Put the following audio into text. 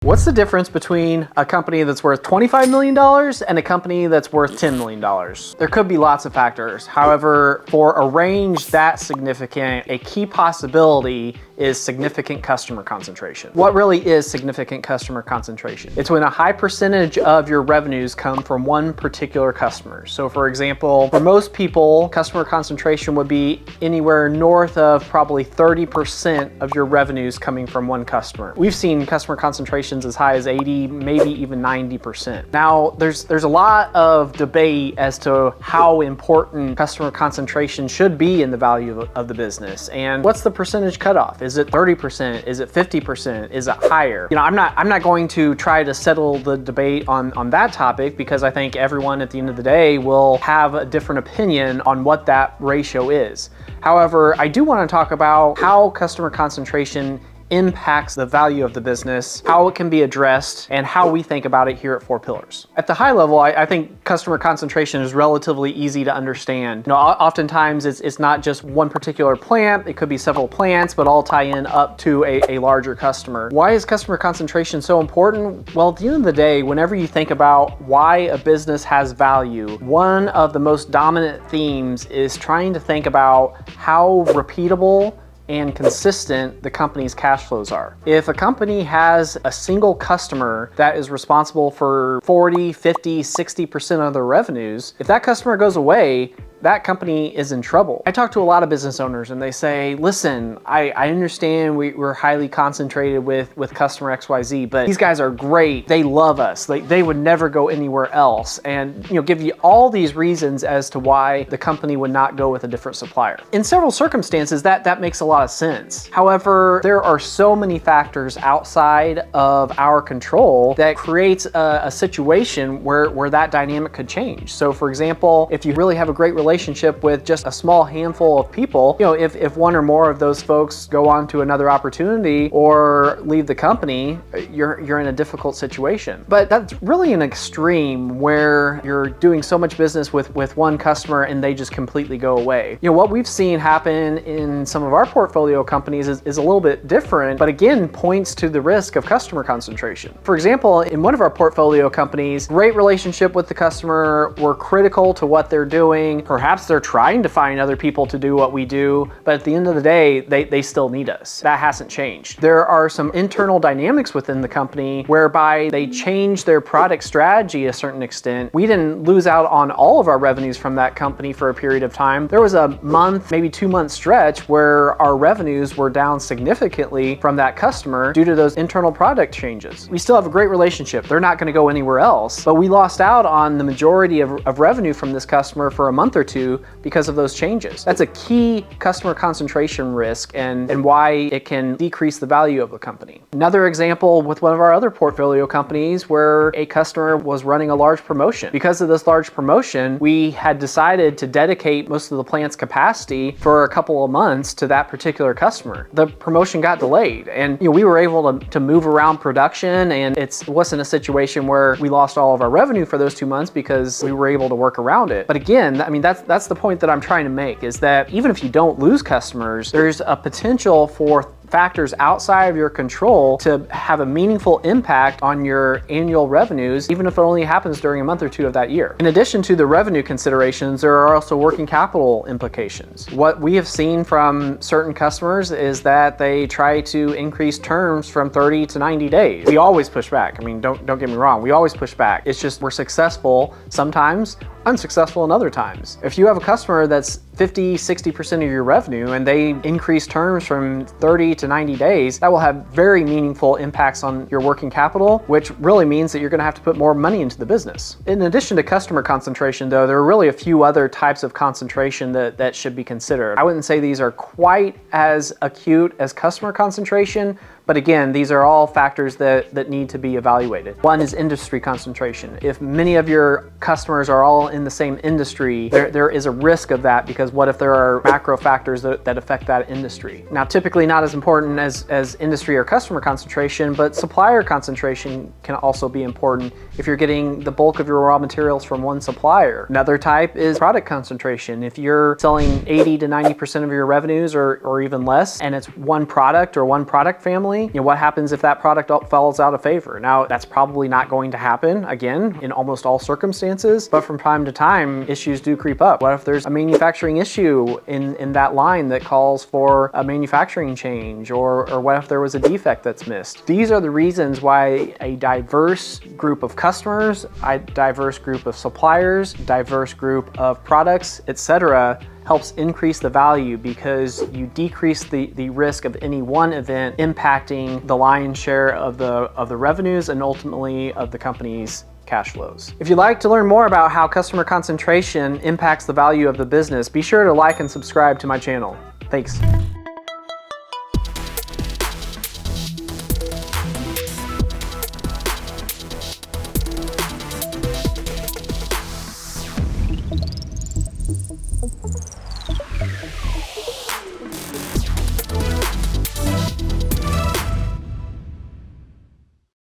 What's the difference between a company that's worth $25 million and a company that's worth $10 million? There could be lots of factors. However, for a range that significant, a key possibility is significant customer concentration. What really is significant customer concentration? It's when a high percentage of your revenues come from one particular customer. So for example, for most people, customer concentration would be anywhere north of probably 30% of your revenues coming from one customer. We've seen customer concentrations as high as 80, maybe even 90%. Now, there's a lot of debate as to how important customer concentration should be in the value of the business. And what's the percentage cutoff? Is it 30%? Is it 50%? Is it higher? You know, I'm not going to try to settle the debate on that topic, because I think everyone at the end of the day will have a different opinion on what that ratio is. However, I do want to talk about how customer concentration impacts the value of the business, how it can be addressed, and how we think about it here at 4 Pillars. At the high level, I think customer concentration is relatively easy to understand. You know, oftentimes it's not just one particular plant, it could be several plants, but all tie in up to a larger customer. Why is customer concentration so important? Well, at the end of the day, whenever you think about why a business has value, one of the most dominant themes is trying to think about how repeatable and consistent the company's cash flows are. If a company has a single customer that is responsible for 40, 50, 60% of their revenues, if that customer goes away, that company is in trouble. I talk to a lot of business owners and they say, listen, I understand we're highly concentrated with customer XYZ, but these guys are great. They love us. They would never go anywhere else. And give you all these reasons as to why the company would not go with a different supplier. In several circumstances, that makes a lot of sense. However, there are so many factors outside of our control that creates a situation where that dynamic could change. So for example, if you really have a great relationship with just a small handful of people, if one or more of those folks go on to another opportunity or leave the company, you're in a difficult situation. But that's really an extreme where you're doing so much business with one customer and they just completely go away. What we've seen happen in some of our portfolio companies is a little bit different, but again, points to the risk of customer concentration. For example, in one of our portfolio companies, great relationship with the customer, we're critical to what they're doing. Perhaps they're trying to find other people to do what we do, but at the end of the day, they still need us. That hasn't changed. There are some internal dynamics within the company whereby they change their product strategy a certain extent. We didn't lose out on all of our revenues from that company for a period of time. There was a month, maybe 2-month stretch where our revenues were down significantly from that customer due to those internal product changes. We still have a great relationship. They're not going to go anywhere else, but we lost out on the majority of revenue from this customer for a month or two because of those changes. That's a key customer concentration risk and why it can decrease the value of the company. Another example with one of our other portfolio companies where a customer was running a large promotion. Because of this large promotion, we had decided to dedicate most of the plant's capacity for a couple of months to that particular customer. The promotion got delayed and we were able to move around production, and it wasn't a situation where we lost all of our revenue for those 2 months because we were able to work around it. But again, that's the point that I'm trying to make, is that even if you don't lose customers, there's a potential for factors outside of your control to have a meaningful impact on your annual revenues, even if it only happens during a month or two of that year. In addition to the revenue considerations, there are also working capital implications. What we have seen from certain customers is that they try to increase terms from 30 to 90 days. We always push back. Don't get me wrong, we always push back. It's just we're successful sometimes, unsuccessful in other times. If you have a customer that's 50, 60% of your revenue and they increase terms from 30 to 90 days, that will have very meaningful impacts on your working capital, which really means that you're going to have to put more money into the business. In addition to customer concentration, though, there are really a few other types of concentration that should be considered. I wouldn't say these are quite as acute as customer concentration, but again, these are all factors that need to be evaluated. One is industry concentration. If many of your customers are all in the same industry, there is a risk of that, because what if there are macro factors that affect that industry? Now, typically not as important as industry or customer concentration, but supplier concentration can also be important if you're getting the bulk of your raw materials from one supplier. Another type is product concentration. If you're selling 80 to 90% of your revenues or even less, and it's one product or one product family, differently, what happens if that product falls out of favor? Now, that's probably not going to happen, again, in almost all circumstances, but from time to time, issues do creep up. What if there's a manufacturing issue in that line that calls for a manufacturing change, or what if there was a defect that's missed? These are the reasons why a diverse group of customers, a diverse group of suppliers, diverse group of products, etc., helps increase the value, because you decrease the risk of any one event impacting the lion's share of the revenues and ultimately of the company's cash flows. If you'd like to learn more about how customer concentration impacts the value of the business, be sure to like and subscribe to my channel. Thanks.